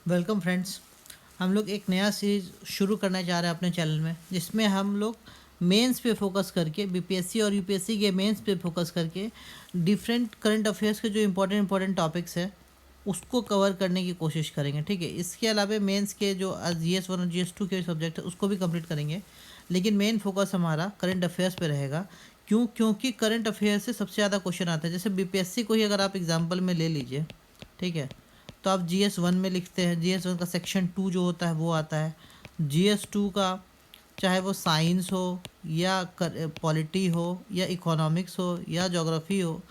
Welcome friends. हम लोग एक नया सीरीज शुरू करने जा रहे हैं अपने चैनल में, जिसमें हम लोग मेंस पे फोकस करके बीपीएससी और यूपीएससी के मेंस पे फोकस करके डिफरेंट करंट अफेयर्स के जो इम्पोर्टेंट टॉपिक्स हैं उसको कवर करने की कोशिश करेंगे। ठीक है, इसके अलावा मेंस के जो GS1 और GS2 के सब्जेक्ट है उसको भी कंप्लीट करेंगे, लेकिन मेन फोकस हमारा करंट अफेयर्स पे रहेगा। क्योंकि करंट अफेयर्स से सबसे ज़्यादा क्वेश्चन आता है। जैसे बीपीएससी को ही अगर आप एग्जाम्पल में ले लीजिए, ठीक है, तो आप GS1 में लिखते हैं, GS1 का सेक्शन 2 जो होता है वो आता है। GS2 का चाहे वो साइंस हो या पॉलिटी हो या इकोनॉमिक्स हो या ज्योग्राफी हो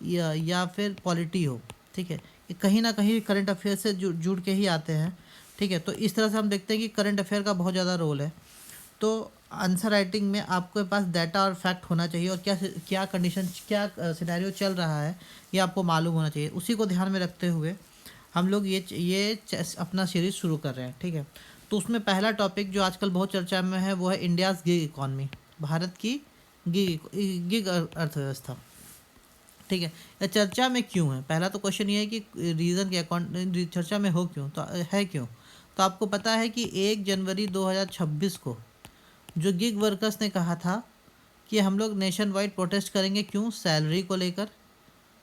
या फिर पॉलिटी हो, ठीक है, ये कहीं ना कहीं करंट अफेयर से जुड़ के ही आते हैं। ठीक है, तो इस तरह से हम देखते हैं कि करंट अफेयर का बहुत ज़्यादा रोल है। तो आंसर राइटिंग में आपके पास डाटा और फैक्ट होना चाहिए, और क्या क्या कंडीशन, क्या सिनेरियो चल रहा है ये आपको मालूम होना चाहिए। उसी को ध्यान में रखते हुए हम लोग अपना सीरीज़ शुरू कर रहे हैं। ठीक है, तो उसमें पहला टॉपिक जो आजकल बहुत चर्चा में है वो है इंडियाज़ गिग इकॉनमी, भारत की गिग अर्थव्यवस्था। ठीक है, ये चर्चा में क्यों है? पहला तो क्वेश्चन ये है कि रीज़न क्या, चर्चा में हो क्यों, तो है क्यों। तो आपको पता है कि 1 जनवरी 2026 को जो गिग वर्कर्स ने कहा था कि हम लोग नेशन वाइड प्रोटेस्ट करेंगे। क्यों? सैलरी को लेकर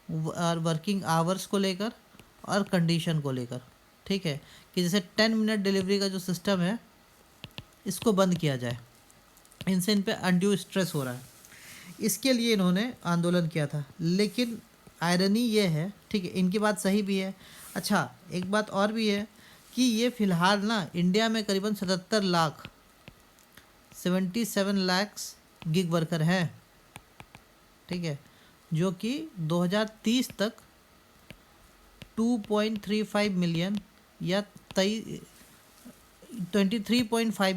और वर्किंग आवर्स को लेकर और कंडीशन को लेकर। ठीक है, कि जैसे 10 मिनट डिलीवरी का जो सिस्टम है इसको बंद किया जाए, इनसे इन पे अनड्यू स्ट्रेस हो रहा है, इसके लिए इन्होंने आंदोलन किया था। लेकिन आयरनी ये है, ठीक है, इनकी बात सही भी है। अच्छा, एक बात और भी है कि ये फ़िलहाल ना इंडिया में करीबन 77 लाख गिग वर्कर हैं। ठीक है, जो कि 2030 तक 2.35 मिलियन या 23.5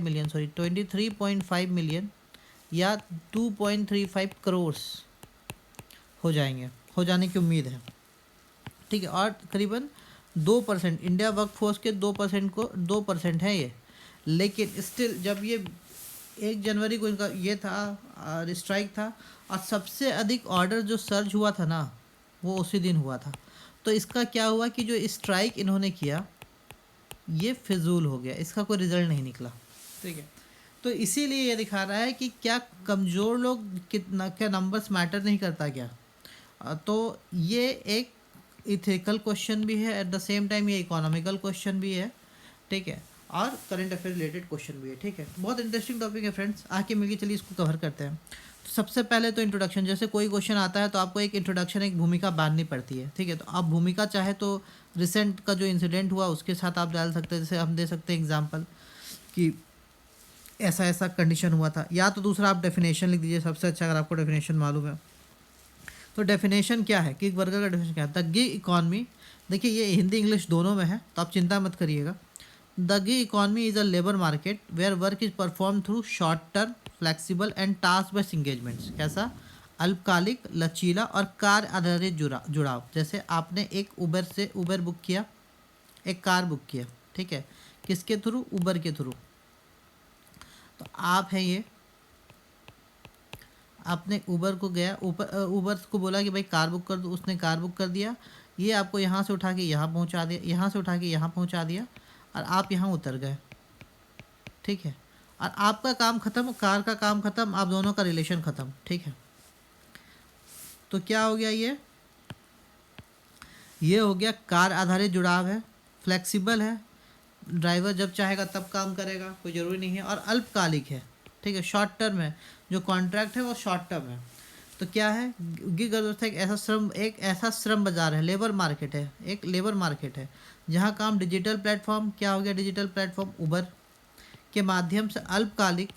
मिलियन या 2.35 करोड़ हो जाएंगे, हो जाने की उम्मीद है। ठीक है, और करीबन 2% इंडिया वर्कफोर्स के 2% है ये। लेकिन स्टिल जब ये 1 जनवरी को इनका ये था स्ट्राइक था, और सबसे अधिक ऑर्डर जो सर्ज हुआ था ना वो उसी दिन हुआ था। तो इसका क्या हुआ कि जो स्ट्राइक इन्होंने किया ये फिजूल हो गया, इसका कोई रिजल्ट नहीं निकला। ठीक है, तो इसीलिए ये दिखा रहा है कि क्या कमज़ोर लोग कितना, क्या नंबर्स मैटर नहीं करता क्या। तो ये एक इथिकल क्वेश्चन भी है, एट द सेम टाइम ये इकोनॉमिकल क्वेश्चन भी है। ठीक है, और करंट अफेयर रिलेटेड क्वेश्चन भी है। ठीक है, बहुत इंटरेस्टिंग टॉपिक है फ्रेंड्स, आके मिलके चलिए इसको कवर करते हैं। तो सबसे पहले तो इंट्रोडक्शन, जैसे कोई क्वेश्चन आता है तो आपको एक इंट्रोडक्शन, एक भूमिका बांधनी पड़ती है। ठीक है, तो आप भूमिका चाहे तो रिसेंट का जो इंसिडेंट हुआ उसके साथ आप डाल सकते हैं। जैसे हम दे सकते हैं एग्जाम्पल कि ऐसा ऐसा कंडीशन हुआ था, या तो दूसरा आप डेफिनेशन लिख दीजिए सबसे अच्छा, अगर आपको डेफिनेशन मालूम है तो। डेफिनेशन क्या है, गिग वर्कर का डेफिनेशन क्या है? द गिग इकॉनमी, देखिए ये हिंदी इंग्लिश दोनों में है तो आप चिंता मत करिएगा। The gig economy is a labour market where work is perform through short term flexible and task based engagements. कैसा? अल्पकालिक, लचीला और कार्य आधारित जुड़ाव। जैसे आपने एक उबर बुक किया, एक कार बुक किया, ठीक है, किसके थ्रू? उबर के थ्रू। तो आप हैं ये, आपने उबर को गया, उबर को बोला कि भाई कार बुक कर दो, उसने कार बुक कर दिया, ये आपको यहाँ से उठा के यहाँ पहुँचा दिया, यहाँ से उठा के यहाँ पहुँचा दिया, और आप यहाँ उतर गए। ठीक है, और आपका काम ख़त्म, कार का काम ख़त्म, आप दोनों का रिलेशन ख़त्म। ठीक है, तो क्या हो गया? ये हो गया कार आधारित जुड़ाव है, फ्लेक्सिबल है, ड्राइवर जब चाहेगा तब काम करेगा, कोई ज़रूरी नहीं है, और अल्पकालिक है। ठीक है, शॉर्ट टर्म है, जो कॉन्ट्रैक्ट है वो शॉर्ट टर्म है। तो क्या है? गिग अर्थव्यवस्था एक ऐसा श्रम बाजार है, लेबर मार्केट है, एक लेबर मार्केट है जहाँ काम डिजिटल प्लेटफॉर्म, क्या हो गया? डिजिटल प्लेटफॉर्म उबर के माध्यम से अल्पकालिक,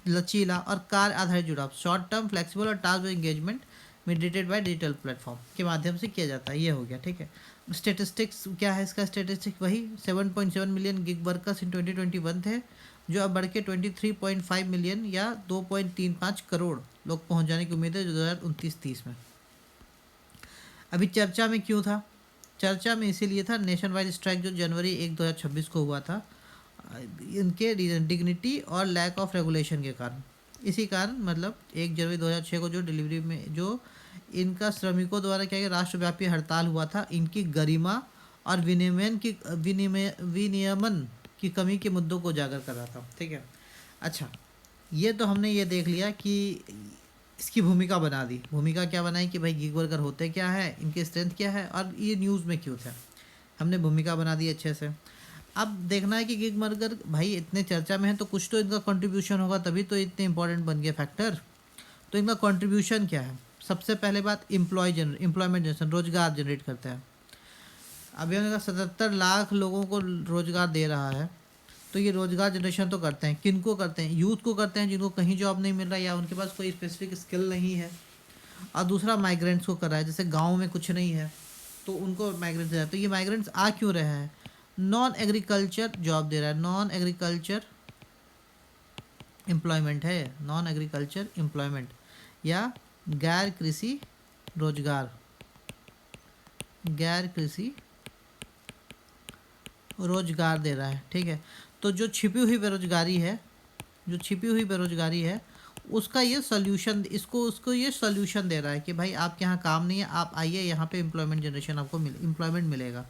लचीला और कार्य आधारित जुड़ाव, शॉर्ट टर्म, फ्लेक्सिबल और task based engagement mediated by digital platform के माध्यम से किया जाता है। ये हो गया। ठीक है, स्टेटिस्टिक्स क्या है इसका? स्टेटिस्टिक्स वही 7.7 मिलियन गिग वर्कर्स इन 2021 थे, जो अब बढ़ के 23.5 मिलियन या 2.35 करोड़ लोग पहुंच जाने की उम्मीद है 2029-30 में। अभी चर्चा में क्यों था? चर्चा में इसीलिए था, नेशन वाइड स्ट्राइक जो जनवरी 1 2026 को हुआ था, इनके डिग्निटी और लैक ऑफ रेगुलेशन के कारण। इसी कारण मतलब 1 जनवरी 2006 को जो डिलीवरी में जो इनका श्रमिकों द्वारा क्या राष्ट्रव्यापी हड़ताल हुआ था, इनकी गरिमा और विनियमन की कमी के मुद्दों को उजागर कर रहा था। ठीक है, अच्छा, ये तो हमने ये देख लिया कि इसकी भूमिका बना दी। भूमिका क्या बनाई कि भाई गिग वर्कर होते क्या है, इनकी स्ट्रेंथ क्या है और ये न्यूज़ में क्यों थे। हमने भूमिका बना दी अच्छे से। अब देखना है कि गिग वर्कर भाई इतने चर्चा में है तो कुछ तो इनका कंट्रीब्यूशन होगा, तभी तो इतने इंपॉर्टेंट बन गए फैक्टर। तो इनका कंट्रीब्यूशन क्या है? सबसे पहले बात एम्प्लॉयमेंट जनरेशन, रोजगार जनरेट करते हैं। अभी उन्होंने 77 लाख लोगों को रोजगार दे रहा है। तो ये रोजगार जनरेशन तो करते हैं, किन को करते हैं? यूथ को करते हैं जिनको कहीं जॉब नहीं मिल रहा या उनके पास कोई स्पेसिफिक स्किल नहीं है। और दूसरा माइग्रेंट्स को कर रहा है, जैसे गाँव में कुछ नहीं है तो उनको माइग्रेंट्स दे रहा है। तो ये माइग्रेंट्स आ क्यों रहे हैं? नॉन एग्रीकल्चर जॉब दे रहा है, नॉन एग्रीकल्चर एम्प्लॉयमेंट है, नॉन एग्रीकल्चर एम्प्लॉयमेंट या गैर कृषि रोजगार, गैर कृषि रोजगार दे रहा है। ठीक है, तो जो छिपी हुई बेरोजगारी है, जो छिपी हुई बेरोजगारी है उसका ये सोल्यूशन, उसको ये सोल्यूशन दे रहा है कि भाई आपके यहाँ काम नहीं है, आप आइए यहाँ पे एम्प्लॉयमेंट जनरेशन आपको एम्प्लॉयमेंट मिलेगा।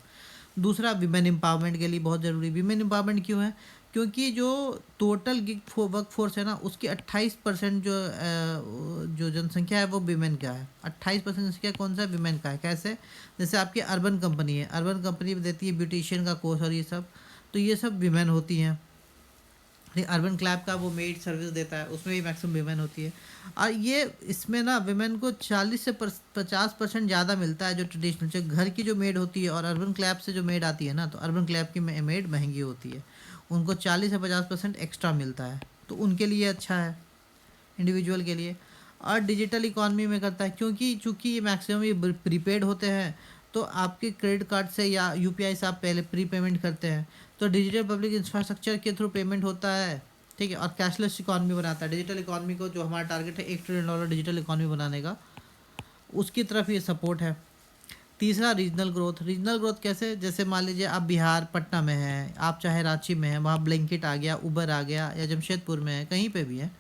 दूसरा विमेन एम्पावरमेंट के लिए बहुत ज़रूरी। विमेन एम्पावरमेंट क्यों है? क्योंकि जो टोटल गिग वर्क फोर्स है ना उसकी 28% जो जनसंख्या है वो विमेन का है। 28% जनसंख्या कौन सा है? विमेन का है। कैसे? जैसे आपकी अर्बन कंपनी है, अर्बन कंपनी देती है ब्यूटिशियन का कोर्स और ये सब, तो ये सब विमेन होती हैं। अर्बन क्लैब का वो मेड सर्विस देता है, उसमें भी मैक्सिमम विमेन होती है। और ये इसमें ना विमेन को 40 से 50% ज़्यादा मिलता है जो ट्रेडिशनल जो घर की जो मेड होती है। और अर्बन क्लैब से जो मेड आती है ना, तो अर्बन क्लैब की मेड महंगी होती है, उनको 40 से 50% एक्स्ट्रा मिलता है, तो उनके लिए अच्छा है, इंडिविजुअल के लिए। और डिजिटल इकॉनमी में करता है क्योंकि चूँकि ये मैक्सिमम ये प्रीपेड होते हैं, तो आपके क्रेडिट कार्ड से या यूपीआई से आप पहले प्री पेमेंट करते हैं, तो डिजिटल पब्लिक इंफ्रास्ट्रक्चर के थ्रू पेमेंट होता है। ठीक है, और कैशलेस इकॉनमी बनाता है। डिजिटल इकॉनमी को जो हमारा टारगेट है $1 ट्रिलियन डिजिटल इकॉनमी बनाने का, उसकी तरफ ये सपोर्ट है। तीसरा रीजनल ग्रोथ। रीजनल ग्रोथ कैसे? जैसे मान लीजिए आप बिहार पटना में हैं, आप चाहे रांची में हैं, वहाँ ब्लिंकिट आ गया, उबर आ गया, या जमशेदपुर में है, कहीं पे भी है,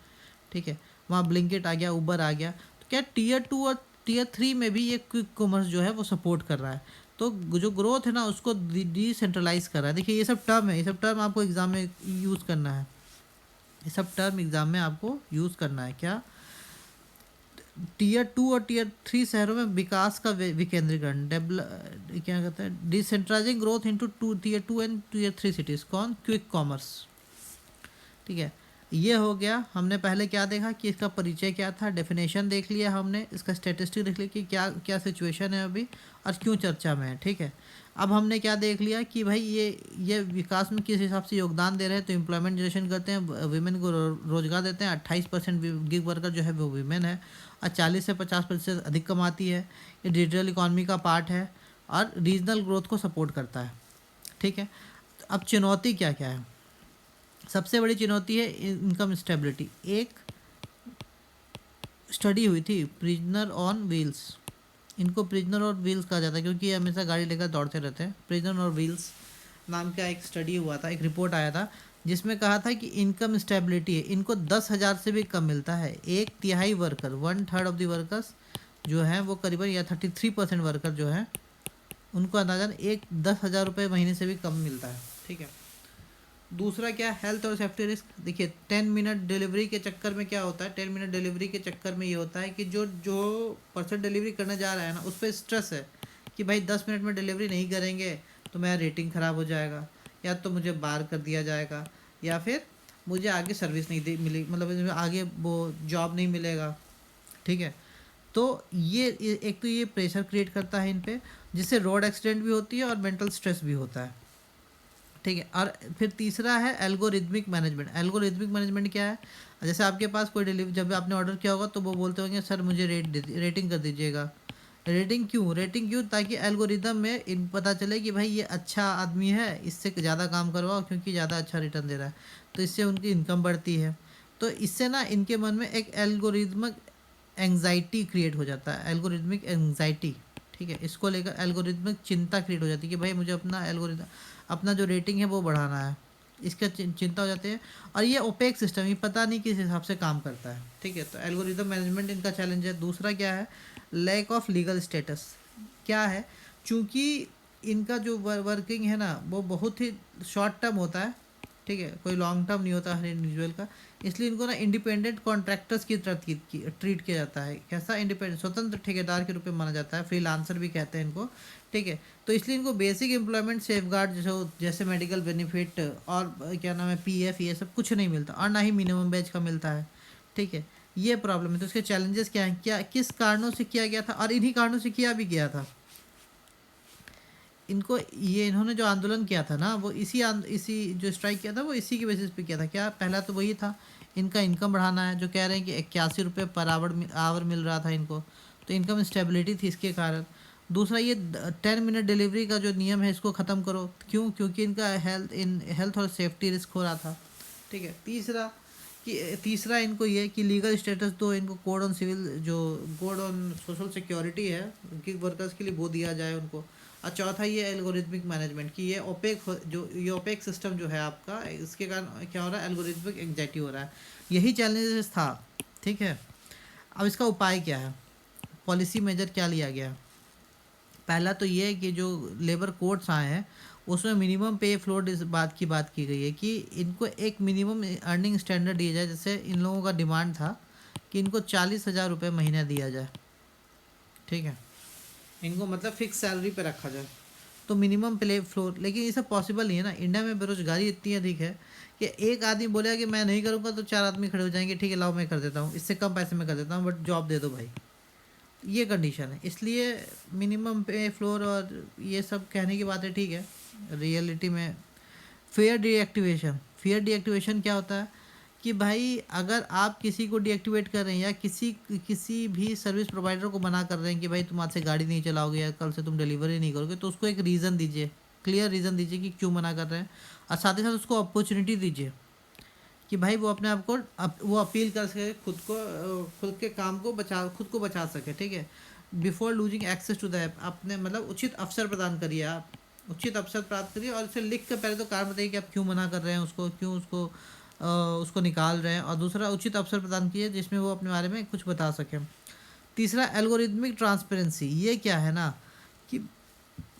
ठीक है, वहाँ ब्लिंकिट आ गया, उबर आ गया, तो क्या Tier 2 और Tier 3 में भी ये क्विक कॉमर्स जो है वो सपोर्ट कर रहा है। तो जो ग्रोथ है ना उसको डिसेंट्रलाइज कर रहा है। देखिए ये सब टर्म है, ये सब टर्म आपको एग्जाम में यूज़ करना है, ये सब टर्म एग्जाम में आपको यूज़ करना है। क्या? Tier 2 और Tier 3 शहरों में विकास का विकेंद्रीकरण, क्या कहते हैं, decentralising growth into Tier 2 and Tier 3 cities. कौन? Quick commerce. ठीक है, ये हो गया। हमने पहले क्या देखा कि इसका परिचय क्या था, डेफिनेशन देख लिया हमने, इसका स्टेटिस्टिक देख लिया कि क्या क्या सिचुएशन है अभी और क्यों चर्चा में है। ठीक है, अब हमने क्या देख लिया कि भाई ये विकास में किस हिसाब से योगदान दे रहे हैं। तो एम्प्लॉयमेंट जनरेशन करते हैं, वीमेन को रोजगार देते हैं। 28% गिग वर्कर जो है वो वीमेन है और 40 से 50% अधिक कमाती है। ये डिजिटल इकॉनमी का पार्ट है और रीजनल ग्रोथ को सपोर्ट करता है। ठीक है, तो अब चुनौती क्या क्या है? सबसे बड़ी चुनौती है इनकम स्टेबिलिटी। एक स्टडी हुई थी प्रिजनर ऑन व्हील्स, इनको प्रिजनर और व्हील्स कहा जाता है क्योंकि ये हमेशा गाड़ी लेकर दौड़ते रहते हैं। प्रिजनर और व्हील्स नाम का एक स्टडी हुआ था, एक रिपोर्ट आया था जिसमें कहा था कि इनकम स्टेबिलिटी है, इनको 10,000 से भी कम मिलता है। 1/3 वर्कर, 1/3 ऑफ द वर्कर्स जो हैं वो करीबन, या 33% वर्कर जो हैं उनको अंदाजन 10,000 रुपये महीने से भी कम मिलता है। ठीक है, दूसरा क्या? हेल्थ और सेफ्टी रिस्क। देखिए 10 मिनट डिलीवरी के चक्कर में क्या होता है, 10 मिनट डिलीवरी के चक्कर में ये होता है कि जो जो पर्सन डिलीवरी करने जा रहा है ना उस पर स्ट्रेस है कि भाई 10 मिनट में डिलीवरी नहीं करेंगे तो मेरा रेटिंग ख़राब हो जाएगा, या तो मुझे बार कर दिया जाएगा, या फिर मुझे आगे सर्विस नहीं मिली, मतलब आगे वो जॉब नहीं मिलेगा। ठीक है, तो ये एक तो ये प्रेशर क्रिएट करता है इन पे, जिससे रोड एक्सीडेंट भी होती है और मेंटल स्ट्रेस भी होता है। ठीक है, और फिर तीसरा है एल्गोरिदमिक मैनेजमेंट। एल्गोरिदमिक मैनेजमेंट क्या है? जैसे आपके पास कोई डिलीवरी, जब आपने ऑर्डर किया होगा तो वो बोलते होंगे सर मुझे रेटिंग कर दीजिएगा। रेटिंग क्यों? रेटिंग क्यों? ताकि एल्गोरिदम में इन पता चले कि भाई ये अच्छा आदमी है, इससे ज़्यादा काम करवाओ क्योंकि ज़्यादा अच्छा रिटर्न दे रहा है, तो इससे उनकी इनकम बढ़ती है। तो इससे ना इनके मन में एक एल्गोरिदमिक एंग्जाइटी क्रिएट हो जाता है, एल्गोरिदमिक एंग्जाइटी। ठीक है, इसको लेकर एल्गोरिदमिक चिंता क्रिएट हो जाती है कि भाई मुझे अपना जो रेटिंग है वो बढ़ाना है, इसका चिंता हो जाती है। और ये ओपेक सिस्टम, ये पता नहीं किस हिसाब से काम करता है। ठीक है, तो एल्गोरिदम मैनेजमेंट इनका चैलेंज है। दूसरा क्या है? Lack of legal status. क्या है? चूँकि इनका जो वर्किंग है ना वो बहुत ही शॉर्ट टर्म होता है, ठीक है, कोई लॉन्ग टर्म नहीं होता हर इंडिविजुअल का। इसलिए इनको ना इंडिपेंडेंट कॉन्ट्रैक्टर्स की तरह ट्रीट किया जाता है। कैसा? इंडिपेंडेंट, स्वतंत्र ठेकेदार के रूप में माना जाता है, फ्रीलांसर भी कहते हैं इनको, ठीक है। तो इसलिए इनको बेसिक एम्प्लॉयमेंट सेफगार्ड जैसे मेडिकल बेनिफिट और क्या नाम है पीएफ, ये सब कुछ नहीं मिलता, और ना ही मिनिमम वेज का मिलता है, ठीक है। ये प्रॉब्लम है। तो इसके चैलेंजेस क्या हैं, क्या किस कारणों से किया गया था, और इन्हीं कारणों से किया भी गया था इनको। ये इन्होंने जो आंदोलन किया था ना वो इसी जो स्ट्राइक किया था वो इसी की बेसिस पे किया था। क्या? पहला तो वही था इनका इनकम बढ़ाना है, जो कह रहे हैं कि 81 रुपये पर आवर मिल रहा था इनको, तो इनकम स्टेबिलिटी थी इसके कारण। दूसरा, ये 10 मिनट डिलीवरी का जो नियम है इसको ख़त्म करो। क्यों? क्योंकि इनका हेल्थ और सेफ्टी रिस्क हो रहा था, ठीक है। तीसरा इनको ये कि लीगल स्टेटस दो इनको, कोड ऑन सोशल सिक्योरिटी है गिग वर्कर्स के लिए, वो दिया जाए उनको। और चौथा ये एल्गोरिथमिक मैनेजमेंट की, ये ओपेक सिस्टम जो है आपका, इसके कारण क्या हो रहा है, एल्गोरिथमिक एंग्जाइटी हो रहा है। यही चैलेंजेस था, ठीक है। अब इसका उपाय क्या है, पॉलिसी मेजर क्या लिया गया? पहला तो ये है कि जो लेबर कोड्स आए हैं उसमें मिनिमम पे फ्लोर इस बात की गई है कि इनको एक मिनिमम अर्निंग स्टैंडर्ड दिया जाए। जैसे इन लोगों का डिमांड था कि इनको 40,000 रुपये महीना दिया जाए, ठीक है, इनको मतलब फिक्स सैलरी पे रखा जाए, तो मिनिमम प्ले फ्लोर। लेकिन ये सब पॉसिबल नहीं है ना, इंडिया में बेरोजगारी इतनी अधिक है कि एक आदमी बोलेगा कि मैं नहीं करूँगा तो 4 आदमी खड़े हो जाएंगे, ठीक है लाओ मैं कर देता हूँ, इससे कम पैसे में कर देता हूँ, बट जॉब दे दो भाई। ये कंडीशन है। इसलिए मिनिमम पे फ्लोर और ये सब कहने की बात है, ठीक है। रियलिटी में फेयर डीएक्टिवेशन क्या होता है कि भाई अगर आप किसी को डीएक्टिवेट कर रहे हैं या किसी भी सर्विस प्रोवाइडर को मना कर रहे हैं कि भाई तुम आज से गाड़ी नहीं चलाओगे या कल से तुम डिलीवरी नहीं करोगे, तो उसको एक रीज़न दीजिए, क्लियर रीज़न दीजिए कि क्यों मना कर रहे हैं, और साथ ही साथ उसको अपॉर्चुनिटी दीजिए कि भाई वो अपने आप को वो अपील कर सके, खुद के काम को खुद को बचा सके, ठीक है। Before losing access to the app, आपने मतलब उचित अवसर प्रदान करिए, आप उचित अवसर प्राप्त करिए, और उसे लिख कर पहले तो कारण बताइए कि आप क्यों मना कर रहे हैं उसको, क्यों उसको निकाल रहे हैं, और दूसरा उचित अवसर प्रदान कीजिए जिसमें वो अपने बारे में कुछ बता सकें। तीसरा, एल्गोरिथमिक ट्रांसपेरेंसी। ये क्या है ना कि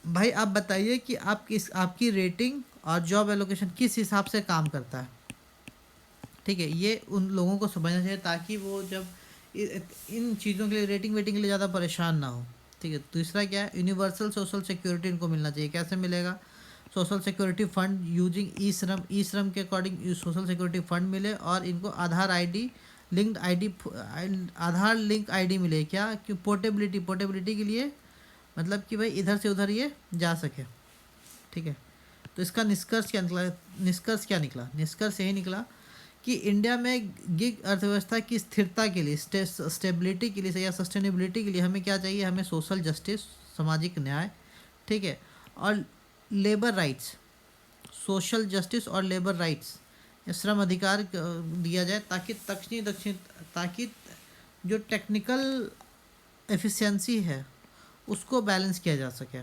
भाई आप बताइए कि आपकी रेटिंग और जॉब एलोकेशन किस हिसाब से काम करता है, ठीक है। ये उन लोगों को समझना चाहिए ताकि वो जब इन चीज़ों के लिए रेटिंग वेटिंग के लिए ज़्यादा परेशान ना हो, ठीक है। दूसरा क्या है, यूनिवर्सल सोशल सिक्योरिटी इनको मिलना चाहिए। कैसे मिलेगा? सोशल सिक्योरिटी फंड यूजिंग ई श्रम के अकॉर्डिंग सोशल सिक्योरिटी फंड मिले, और इनको आधार लिंक आईडी मिले। क्या? कि पोर्टेबिलिटी के लिए, मतलब कि भाई इधर से उधर ये जा सके, ठीक है। तो इसका निष्कर्ष यही निकला कि इंडिया में गिग अर्थव्यवस्था की स्थिरता के लिए, स्टेबिलिटी के लिए या सस्टेनेबिलिटी के लिए हमें क्या चाहिए, हमें सोशल जस्टिस, सामाजिक न्याय, ठीक है, और लेबर राइट्स, सोशल जस्टिस और लेबर राइट्स, श्रम अधिकार दिया जाए, ताकि जो टेक्निकल एफिशिएंसी है उसको बैलेंस किया जा सके।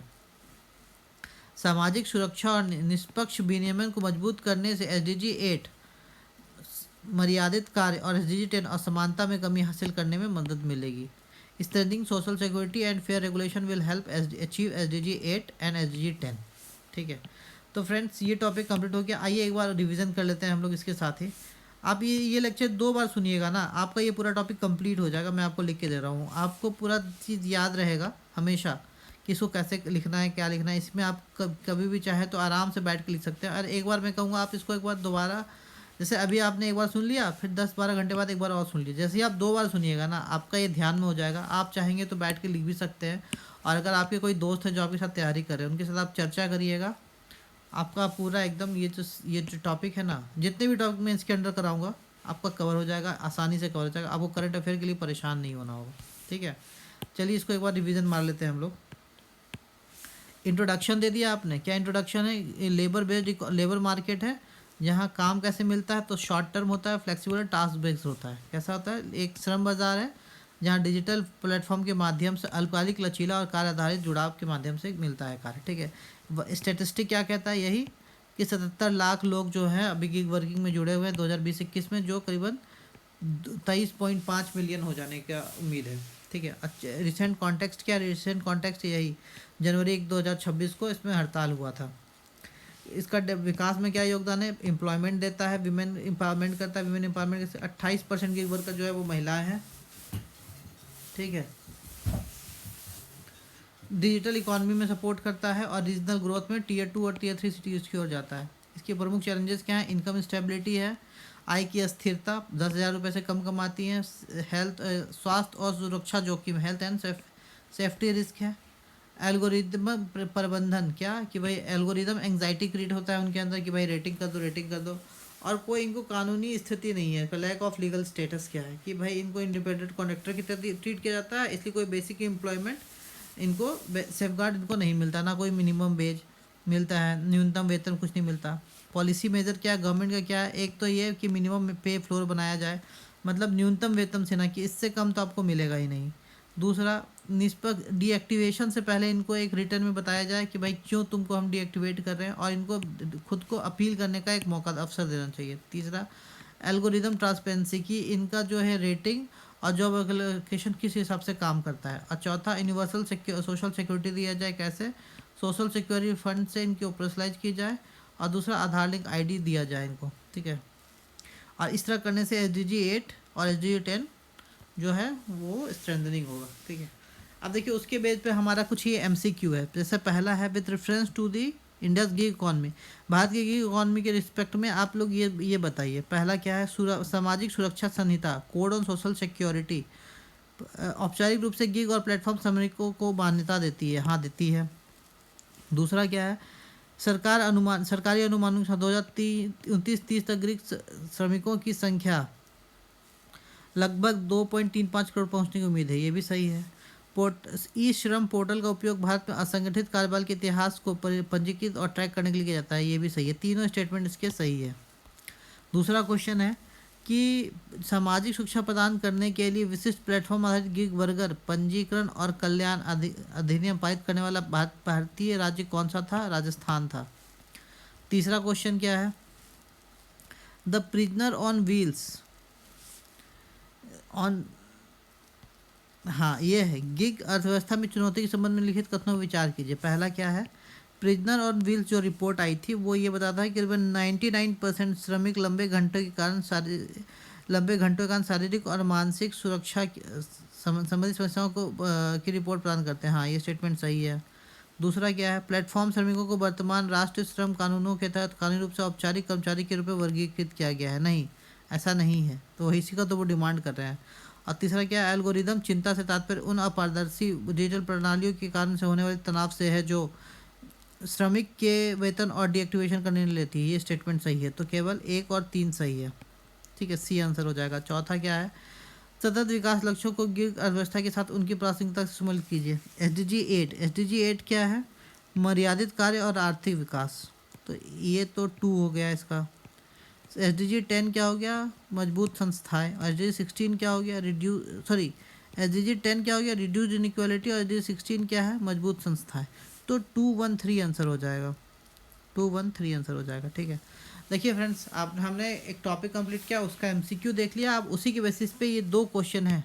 सामाजिक सुरक्षा और निष्पक्ष विनियमन को मजबूत करने से SDG 8 मर्यादित कार्य और SDG 10 असमानता में कमी हासिल करने में मदद मिलेगी। Strengthening social security and fair regulation will help achieve SDG 8 and SDG 10, ठीक है। तो फ्रेंड्स ये टॉपिक कंप्लीट हो गया। आइए एक बार रिवीजन कर लेते हैं हम लोग इसके साथ ही। आप ये लेक्चर 2 बार सुनिएगा ना, आपका ये पूरा टॉपिक कंप्लीट हो जाएगा। मैं आपको लिख के दे रहा हूँ, आपको पूरा चीज़ याद रहेगा हमेशा कि इसको कैसे लिखना है, क्या लिखना है। इसमें आप कभी भी चाहे तो आराम से बैठ के लिख सकते हैं। और एक बार मैं कहूँगा आप इसको एक बार दोबारा, जैसे अभी आपने एक बार सुन लिया, फिर 10-12 घंटे बाद एक बार और सुन लीजिए। जैसे ही आप 2 बार सुनिएगा ना, आपका ये ध्यान में हो जाएगा। आप चाहेंगे तो बैठ के लिख भी सकते हैं, और अगर आपके कोई दोस्त हैं जो आपके साथ तैयारी कर रहे हैं, उनके साथ आप चर्चा करिएगा। आपका पूरा एकदम ये जो टॉपिक है ना, जितने भी टॉपिक मैं इसके अंडर कराऊंगा आपका कवर हो जाएगा, आसानी से कवर हो जाएगा। आपको करंट अफेयर के लिए परेशान नहीं होना होगा, ठीक है। चलिए इसको एक बार रिवीजन मार लेते हैं हम लोग। इंट्रोडक्शन दे दिया आपने। क्या इंट्रोडक्शन है? लेबर बेस्ड लेबर मार्केट है जहाँ काम कैसे मिलता है, तो शॉर्ट टर्म होता है, फ्लेक्सिबल, टास्क बेस्ड होता है। कैसा होता है? एक श्रम बाजार है जहाँ डिजिटल प्लेटफॉर्म के माध्यम से अल्पकालिक, लचीला और कार्य आधारित जुड़ाव के माध्यम से मिलता है कार्य, ठीक है। स्टेटिस्टिक क्या कहता है? यही कि 77 लाख लोग जो हैं अभी गिग वर्किंग में जुड़े हुए हैं 2020-21 में, जो करीबन 23.5 मिलियन हो जाने का उम्मीद है। ठीक है। अच्छा, रिसेंट कॉन्टेक्स्ट क्या, रिसेंट कॉन्टेक्स्ट यही जनवरी 2026 को इसमें हड़ताल हुआ था। इसका विकास में क्या योगदान है, एम्प्लॉयमेंट देता है, विमेन एम्पावरमेंट करता है, विमेन एम्पावरमेंट से 28% गिग वर्कर जो है वो महिलाएं हैं। ठीक है। डिजिटल इकोनॉमी में सपोर्ट करता है और रीजनल ग्रोथ में टीयर 2 और टीयर 3 सिटीज़ की ओर जाता है। इसके प्रमुख चैलेंजेस क्या हैं, इनकम स्टेबिलिटी है, आय की अस्थिरता, 10,000 रुपये से कम कमाती हैं, हेल्थ स्वास्थ्य और सुरक्षा जोखिम, हेल्थ एंड सेफ्टी रिस्क है, एल्गोरिदम प्रबंधन, क्या कि भाई एल्गोरिदम एंग्जाइटी क्रिएट होता है उनके अंदर कि भाई रेटिंग कर दो, रेटिंग कर दो। और कोई इनको कानूनी स्थिति नहीं है, लैक ऑफ लीगल स्टेटस क्या है कि भाई इनको इंडिपेंडेंट कॉन्ट्रैक्टर की तरह ट्रीट किया जाता है, इसलिए कोई बेसिक एम्प्लॉयमेंट इनको सेफगार्ड इनको नहीं मिलता, ना कोई मिनिमम वेज मिलता है, न्यूनतम वेतन कुछ नहीं मिलता। पॉलिसी मेजर क्या है गवर्नमेंट का, क्या है, एक तो ये है कि मिनिमम पे फ्लोर बनाया जाए, मतलब न्यूनतम वेतन से ना, कि इससे कम तो आपको मिलेगा ही नहीं। दूसरा, निष्पक्ष डीएक्टिवेशन से पहले इनको एक रिटर्न में बताया जाए कि भाई क्यों तुमको हम डीएक्टिवेट कर रहे हैं, और इनको खुद को अपील करने का एक मौका अवसर देना चाहिए। तीसरा, एल्गोरिदम ट्रांसपेरेंसी की इनका जो है रेटिंग और जॉब एलोकेशन किस हिसाब से काम करता है। और चौथा, यूनिवर्सल सोशल सिक्योरिटी दिया जाए, कैसे, सोशल सिक्योरिटी फंड से इनकी ऑपरेशनलाइज की जाए। और दूसरा, आधार लिंक आईडी दिया जाए इनको। ठीक है। और इस तरह करने से SDG 8 और SDG 10 जो है वो स्ट्रेंथनिंग होगा। ठीक है। अब देखिए उसके बेस पे हमारा कुछ ये MCQ है। जैसे पहला है with reference to the India's gig economy, भारत की गिग इकॉनमी के रिस्पेक्ट में आप लोग ये बताइए, पहला क्या है, सामाजिक सुरक्षा संहिता, कोड ऑन सोशल सिक्योरिटी, औपचारिक रूप से गिग और प्लेटफॉर्म श्रमिकों को मान्यता देती है, हाँ देती है। दूसरा क्या है, सरकारी अनुमानों के 2029-30 तक गिग श्रमिकों की संख्या लगभग 2.35 करोड़ पहुंचने की उम्मीद है, ये भी सही है। ई श्रम पोर्टल का उपयोग भारत में असंगठित कार्यबल के इतिहास को पंजीकृत और ट्रैक करने के लिए किया जाता है, ये भी सही है। तीनों स्टेटमेंट इसके सही है। दूसरा क्वेश्चन है कि सामाजिक सुरक्षा प्रदान करने के लिए विशिष्ट प्लेटफॉर्म आधारित गिग वर्कर पंजीकरण और कल्याण अधिनियम पारित करने वाला भारतीय राज्य कौन सा था, राजस्थान था। तीसरा क्वेश्चन क्या है, the prisoner on wheels on, हाँ ये है, गिग अर्थव्यवस्था में चुनौती के संबंध में लिखित कथनों पर विचार कीजिए। पहला क्या है, प्रिजनर ऑन व्हील्स जो रिपोर्ट आई थी वो ये बताता है कि करीबन 99% श्रमिक लंबे घंटों के कारण शारीरिक और मानसिक सुरक्षा संबंधित समस्याओं को की रिपोर्ट प्रदान करते हैं, हाँ ये स्टेटमेंट सही है। दूसरा क्या है, प्लेटफॉर्म श्रमिकों को वर्तमान राष्ट्रीय श्रम कानूनों के तहत कानूनी रूप से औपचारिक कर्मचारी के रूप में वर्गीकृत किया गया है, नहीं ऐसा नहीं है, तो इसी का तो वो डिमांड कर रहे हैं। और तीसरा क्या है, एल्गोरिदम चिंता से तात्पर्य उन अपारदर्शी डिजिटल प्रणालियों के कारण से होने वाले तनाव से है जो श्रमिक के वेतन और डीएक्टिवेशन का निर्णय लेती है, ये स्टेटमेंट सही है। तो केवल 1 और 3 सही है। ठीक है, सी आंसर हो जाएगा। चौथा क्या है, सतत विकास लक्ष्यों को गिग अर्थव्यवस्था के साथ उनकी प्राथमिकता से सम्मिलित कीजिए। SDG 8 क्या है, मर्यादित कार्य और आर्थिक विकास, तो ये तो 2 हो गया इसका। SDG 10 क्या हो गया, मजबूत संस्थाएं। और SDG 16 क्या हो गया, SDG 10 क्या हो गया, रिड्यूस इनइक्वालिटी। और SDG 16 क्या है, मजबूत संस्थाएं। तो 213 आंसर हो जाएगा, 213 आंसर हो जाएगा। ठीक है। देखिए फ्रेंड्स, आप हमने एक टॉपिक कंप्लीट किया, उसका MCQ देख लिया। आप उसी के बेसिस पे ये 2 क्वेश्चन हैं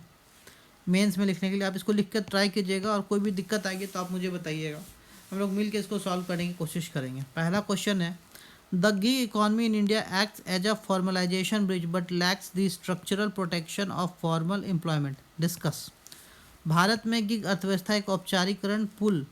मेंस में लिखने के लिए, आप इसको लिख कर ट्राई कीजिएगा, और कोई भी दिक्कत आएगी तो आप मुझे बताइएगा, हम लोग मिल के इसको सॉल्व करने की कोशिश करेंगे। पहला क्वेश्चन है, the gig economy in India acts as a formalisation bridge but lacks the structural protection of formal employment, discuss. भारत में गिग अर्थव्यवस्था एक औपचारिकरण पुल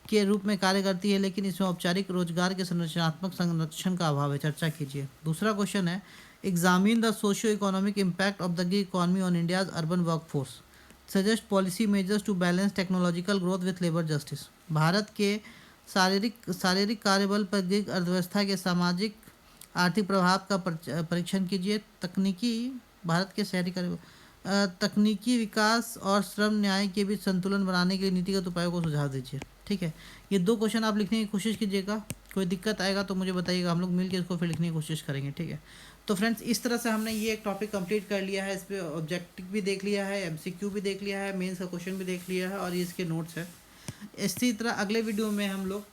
के रूप में कार्य करती है, लेकिन इसमें औपचारिक रोजगार के संरचनात्मक संरक्षण का अभाव है, चर्चा कीजिए। दूसरा क्वेश्चन है, examine the socio economic impact of the gig economy on India's urban workforce, suggest policy measures to balance technological growth with labour justice. भारत के शारीरिक कार्यबल पर गिग अर्थव्यवस्था के सामाजिक आर्थिक प्रभाव का परीक्षण कीजिए। भारत के शहरी कार्यबल तकनीकी विकास और श्रम न्याय के बीच संतुलन बनाने के लिए नीतिगत उपायों को सुझाव दीजिए। ठीक है, ये 2 क्वेश्चन आप लिखने की कोशिश कीजिएगा, कोई दिक्कत आएगा तो मुझे बताइएगा, हम लोग मिलकर इसको फिर लिखने की कोशिश करेंगे। ठीक है, तो फ्रेंड्स इस तरह से हमने ये एक टॉपिक कंप्लीट कर लिया है। इस पर ऑब्जेक्टिव भी देख लिया है, MCQ भी देख लिया है, मेंस का क्वेश्चन भी देख लिया है, और ये इसके नोट्स है। इसी तरह अगले वीडियो में हम लोग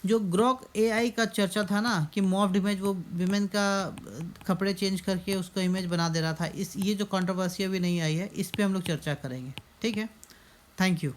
जो ग्रोक एआई का चर्चा था ना कि मॉफ्ड इमेज वो विमेन का कपड़े चेंज करके उसको इमेज बना दे रहा था, इस ये जो कंट्रोवर्सी अभी नहीं आई है, इस पे हम लोग चर्चा करेंगे। ठीक है, थैंक यू।